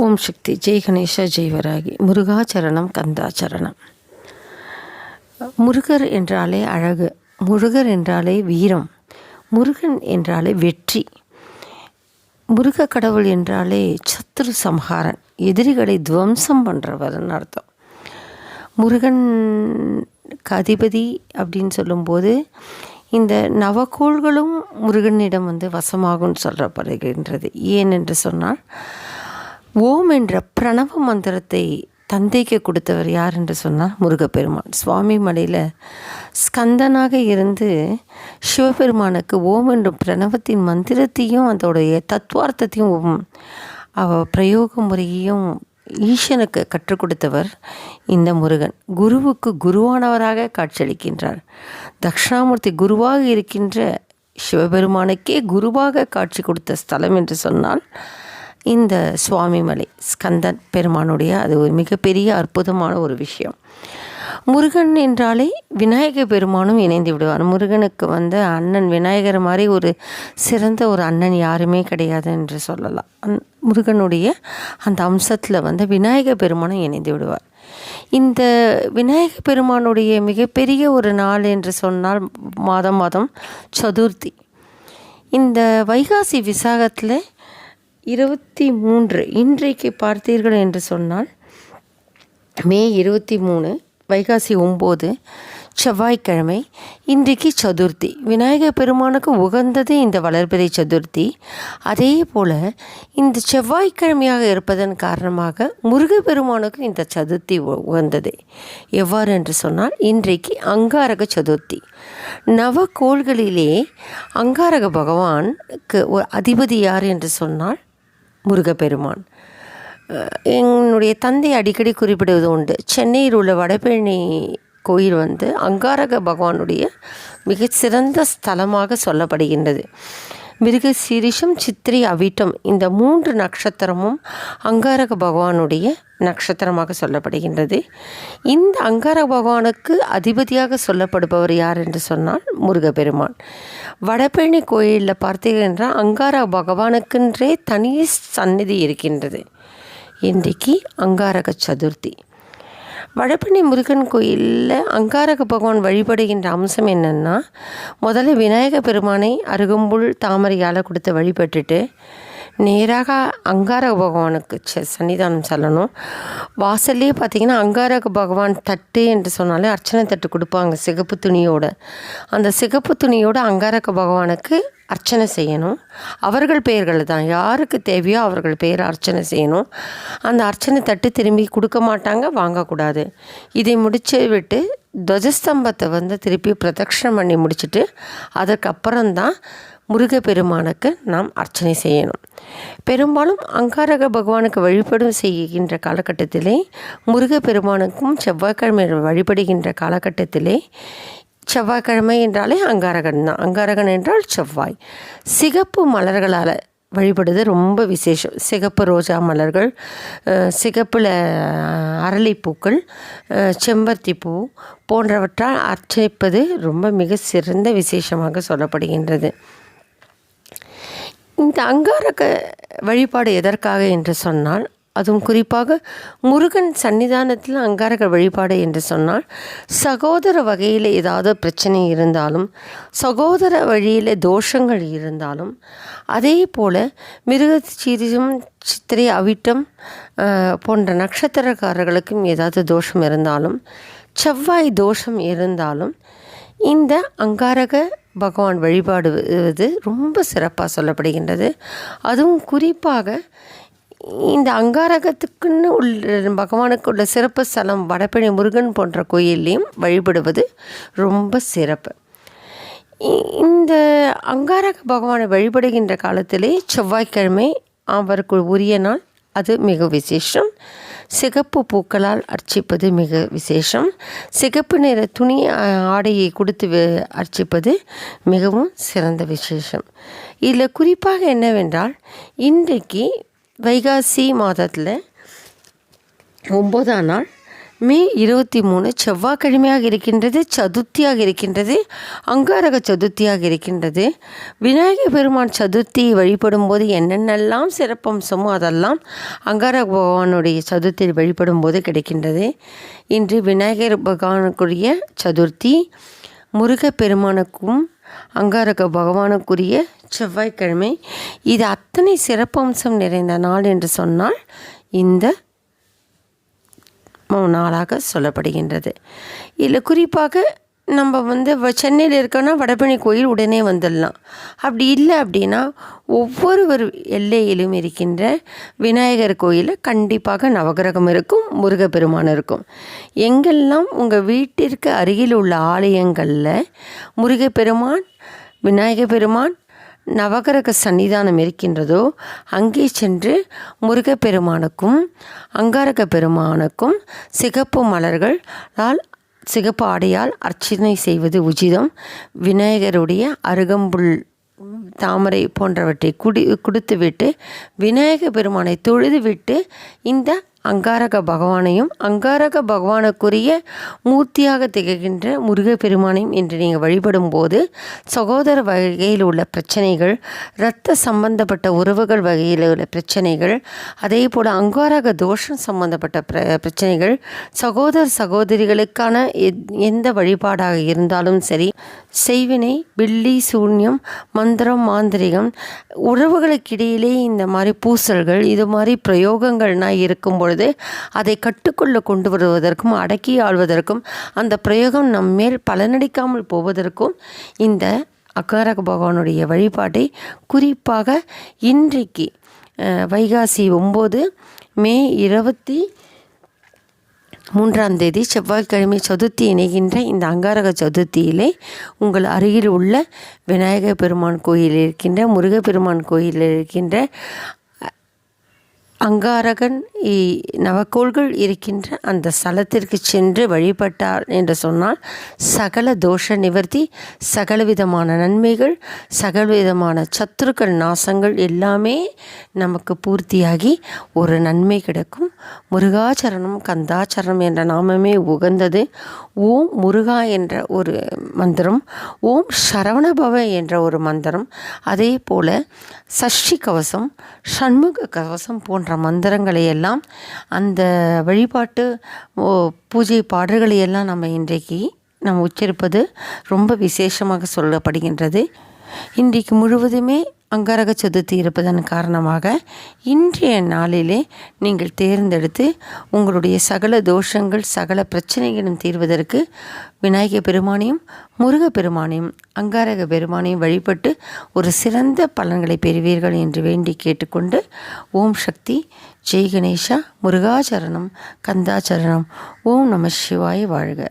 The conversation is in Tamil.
ஓம் சக்தி. ஜெய் கணேஷா, ஜெய் வராகி. முருகாச்சரணம், கந்தாச்சரணம். முருகர் என்றாலே அழகு, முருகர் என்றாலே வீரம், முருகன் என்றாலே வெற்றி, முருக கடவுள் என்றாலே சத்ரு சம்ஹாரன், எதிரிகளை துவம்சம் பண்ணுறவர்னு அர்த்தம். முருகன் அதிபதி அப்படின்னு சொல்லும்போது இந்த நவக்கோள்களும் முருகனிடம் வசமாகும்னு சொல்லப்படுகின்றது. ஏன் என்று சொன்னால், ஓம் என்ற பிரணவ மந்திரத்தை தந்தைக்கு கொடுத்தவர் யார் என்று சொன்னால் முருகப்பெருமான். சுவாமி மலையில் ஸ்கந்தனாக இருந்து சிவபெருமானுக்கு ஓம் என்ற பிரணவத்தின் மந்திரத்தையும் அதோடைய தத்துவார்த்தத்தையும் பிரயோக முறையையும் ஈசனுக்கு கற்றுக் கொடுத்தவர் இந்த முருகன். குருவுக்கு குருவானவராக காட்சியளிக்கின்றார். தக்ஷணாமூர்த்தி குருவாக இருக்கின்ற சிவபெருமானுக்கே குருவாக காட்சி கொடுத்த ஸ்தலம் என்று சொன்னால் இந்த சுவாமிமலை ஸ்கந்தன் பெருமானுடைய அது ஒரு மிகப்பெரிய அற்புதமான ஒரு விஷயம். முருகன் என்றாலே விநாயக பெருமானும் இணைந்து விடுவார். முருகனுக்கு அண்ணன் விநாயகர் மாதிரி ஒரு சிறந்த ஒரு அண்ணன் யாருமே கிடையாது என்று சொல்லலாம். முருகனுடைய அந்த அம்சத்தில் விநாயக பெருமானும் இணைந்து விடுவார். இந்த விநாயக பெருமானுடைய மிகப்பெரிய ஒரு நாள் என்று சொன்னால் மாதம் சதுர்த்தி. இந்த வைகாசி விசாகத்தில் 23 இன்றைக்கு பார்த்தீர்கள் என்று சொன்னால் மே 23 வைகாசி 9 செவ்வாய்க்கிழமை. இன்றைக்கு சதுர்த்தி. விநாயகர் பெருமானுக்கு உகந்தது இந்த வளர்பிறை சதுர்த்தி. அதே போல் இந்த செவ்வாய்க்கிழமையாக இருப்பதன் காரணமாக முருகப்பெருமானுக்கு இந்த சதுர்த்தி உகந்தது. எவ்வாறு என்று சொன்னால், இன்றைக்கு அங்காரக சதுர்த்தி. நவக்கோள்களிலே அங்காரக பகவானுக்கு ஒரு அதிபதி யார் என்று சொன்னால் முருகப்பெருமான். என்னுடைய தந்தை அடிக்கடி குறிப்பிடுவது உண்டு. சென்னையில் உள்ள வடபழனி கோயில் அங்காரக பகவானுடைய மிகச்சிறந்த ஸ்தலமாக சொல்லப்படுகின்றது. மிருகசீரிஷம், சித்திரை, அவிட்டம் இந்த 3 நட்சத்திரமும் அங்காரக பகவானுடைய நட்சத்திரமாக சொல்லப்படுகின்றது. இந்த அங்காரக பகவானுக்கு அதிபதியாக சொல்லப்படுபவர் யார் என்று சொன்னால் முருகப்பெருமான். வடபழனி கோயிலில் பார்த்தீர்கள் என்றால் அங்காரக பகவானுக்கென்றே தனி சந்நிதி இருக்கின்றது. இன்றைக்கு அங்காரக சதுர்த்தி. வடபழனி முருகன் கோயிலில் அங்காரக பகவான் வழிபடுகின்ற அம்சம் என்னென்னா, முதல்ல விநாயக பெருமானை அருகம்புல் தாமரையால் கொடுத்து வழிபட்டுட்டு நேராக அங்காரக பகவானுக்கு சன்னிதானம் செல்லணும். வாசல்லே பார்த்திங்கன்னா அங்காரக பகவான் தட்டு என்று சொன்னாலே அர்ச்சனை தட்டு கொடுப்பாங்க சிகப்பு துணியோடு. அந்த சிகப்பு துணியோடு அங்காரக பகவானுக்கு அர்ச்சனை செய்யணும். அவர்கள் பெயர்கள் தான், யாருக்கு தேவையோ அவர்கள் பெயரை அர்ச்சனை செய்யணும். அந்த அர்ச்சனை தட்டு திரும்பி கொடுக்க மாட்டாங்க, வாங்கக்கூடாது. இதை முடிச்சு விட்டு துவஜஸ்தம்பத்தை திருப்பி பிரதட்சணம் பண்ணி முடிச்சுட்டு அதற்கப்புறம்தான் முருகப்பெருமானுக்கு நாம் அர்ச்சனை செய்யணும். பெரும்பாலும் அங்காரக பகவானுக்கு வழிபடும் செய்கின்ற காலகட்டத்திலே, முருகப்பெருமானுக்கும் செவ்வாய்க்கிழமை வழிபடுகின்ற காலகட்டத்திலே, செவ்வாய்க்கிழமை என்றாலே அங்காரகன் தான். அங்காரகன் என்றால் செவ்வாய். சிகப்பு மலர்களால் வழிபடுது ரொம்ப விசேஷம். சிகப்பு ரோஜா மலர்கள், சிகப்பில் அரளிப்பூக்கள், செம்பருத்தி பூ போன்றவற்றால் அர்ச்சிப்பது ரொம்ப மிக சிறந்த விசேஷமாக சொல்லப்படுகின்றது. இந்த அங்காரக வழிபாடு எதற்காக என்று சொன்னால், அதுவும் குறிப்பாக முருகன் சன்னிதானத்தில் அங்காரக வழிபாடு என்று சொன்னால், சகோதர வகையில் ஏதாவது பிரச்சனை இருந்தாலும், சகோதர வழியில் தோஷங்கள் இருந்தாலும், அதே போல் மிருகசீரிஷம், சித்திரை, அவிட்டம் போன்ற நட்சத்திரக்காரர்களுக்கும் ஏதாவது தோஷம் இருந்தாலும், செவ்வாய் தோஷம் இருந்தாலும் இந்த அங்காரக பகவான் வழிபாடுவது ரொம்ப சிறப்பாக சொல்லப்படுகின்றது. அதுவும் குறிப்பாக இந்த அங்காரகத்துக்குன்னு உள்ள பகவானுக்கு உள்ள சிறப்பு ஸ்தலம் வடபழனி முருகன் போன்ற கோயில்லையும் வழிபடுவது ரொம்ப சிறப்பு. இந்த அங்காரக பகவானை வழிபடுகின்ற காலத்திலே செவ்வாய்க்கிழமை அவருக்கு உரிய நாள். அது மிக விசேஷம். சிகப்பு பூக்களால் அர்ச்சிப்பது மிக விசேஷம். சிகப்பு நிற துணி ஆடையை கொடுத்து அர்ச்சிப்பது மிகவும் சிறந்த விசேஷம். இதில் குறிப்பாக என்னவென்றால், இன்றைக்கு வைகாசி மாதத்தில் 9ஆம் நாள் மே 23 செவ்வாய்க்கிழமையாக இருக்கின்றது. சதுர்த்தியாக இருக்கின்றது. அங்காரக சதுர்த்தியாக இருக்கின்றது. விநாயகர் பெருமான் சதுர்த்தியை வழிபடும் போது என்னென்னலாம் சிறப்பம்சமோ அதெல்லாம் அங்காரக பகவானுடைய சதுர்த்தியை வழிபடும் போது கிடைக்கின்றது. இன்று விநாயகர் பகவானுக்குரிய சதுர்த்தி, முருகப்பெருமானுக்கும் அங்காரக பகவானுக்குரிய செவ்வாய்க்கிழமை. இது அத்தனை சிறப்பம்சம் நிறைந்த நாள் என்று சொன்னால் இந்த நாளாக சொல்லப்படுகின்றது. இதில் குறிப்பாக நம்ம சென்னையில் இருக்கோன்னா வடபழனி கோயில் உடனே வந்துடலாம். அப்படி இல்லை அப்படின்னா ஒவ்வொரு எல்லையிலும் இருக்கின்ற விநாயகர் கோயிலில் கண்டிப்பாக நவகிரகம் இருக்கும், முருகப்பெருமான் இருக்கும். எங்கெல்லாம் உங்கள் வீட்டிற்கு அருகில் உள்ள ஆலயங்களில் முருகப்பெருமான், விநாயகர் பெருமான், நவகிரக சன்னிதானம் இருக்கின்றதோ அங்கே சென்று முருகப்பெருமானுக்கும் அங்காரக பெருமானுக்கும் சிகப்பு மலர்களால், சிகப்பு ஆடையால் அர்ச்சனை செய்வது உச்சிதம். விநாயகருடைய அருகம்புல், தாமரை போன்றவற்றை கொடுத்துவிட்டு விநாயக பெருமானை தொழுதுவிட்டு இந்த அங்காரக பகவானையும் அங்காரக பகவானுக்குரிய மூர்த்தியாக திகழ்கின்ற முருகப்பெருமானையும் இன்று நீங்கள் வழிபடும் போது சகோதர வகையில் உள்ள பிரச்சனைகள், இரத்த சம்பந்தப்பட்ட உறவுகள் வகையில் உள்ள பிரச்சனைகள், அதே போல் அங்காரக தோஷம் சம்பந்தப்பட்ட பிரச்சனைகள், சகோதர சகோதரிகளுக்கான எந்த வழிபாடாக இருந்தாலும் சரி, செய்வினை, பில்லி சூன்யம், மந்திரம், மாந்திரிகம், உறவுகளுக்கிடையிலே இந்த மாதிரி பூசல்கள், இது மாதிரி பிரயோகங்கள்னால் இருக்கும் பொழுது அதை கட்டுக்குள்ள கொண்டு வருவதற்கும் அடக்கி ஆள்வதற்கும் அந்த பிரயோகம் நம்மேல் பலனடிக்காமல் போவதற்கும் இந்த அங்காரக பகவானுடைய வழிபாட்டை குறிப்பாக இன்றைக்கு வைகாசி 9 மே 23 செவ்வாய்க்கிழமை சதுர்த்தி இணைகின்ற இந்த அங்காரக சதுர்த்தியிலே உங்கள் அருகில் உள்ள விநாயகர் பெருமான் கோயிலில் இருக்கின்ற, முருகப்பெருமான் கோயிலில் இருக்கின்ற அங்காரகன் நவக்கோள்கள் இருக்கின்ற அந்த ஸ்தலத்திற்கு சென்று வழிபட்டார் என்று சொன்னால் சகல தோஷ நிவர்த்தி, சகலவிதமான நன்மைகள், சகலவிதமான சத்துருக்கள் நாசங்கள் எல்லாமே நமக்கு பூர்த்தியாகி ஒரு நன்மை கிடைக்கும். முருகாச்சரணம் கந்தாச்சரணம் என்ற நாமமே உகந்தது. ஓம் முருகா என்ற ஒரு மந்திரம், ஓம் சரவணபவ என்ற ஒரு மந்திரம், அதே போல் சஷ்டி கவசம், சண்முக கவசம் போன்ற மந்திரங்களை எல்லாம், அந்த வழிபாட்டு பூஜை பாடல்களை எல்லாம் நம்ம இன்றைக்கு நம்ம உச்சரிப்பது ரொம்ப விசேஷமாக சொல்லப்படுகின்றது. இன்றைக்கு முழுவதுமே அங்காரக சதுர்த்தி இருப்பதன் காரணமாக இன்றைய நாளிலே நீங்கள் தேர்ந்தெடுத்து உங்களுடைய சகல தோஷங்கள், சகல பிரச்சனைகளும் தீர்வதற்கு விநாயகர் பெருமானையும் முருகப்பெருமானையும் அங்காரக பெருமானையும் வழிபட்டு ஒரு சிறந்த பலன்களை பெறுவீர்கள் என்று வேண்டி கேட்டுக்கொண்டு, ஓம் சக்தி, ஜெய் கணேஷா, முருகாச்சரணம் கந்தாச்சரணம், ஓம் நம சிவாய வாழ்க.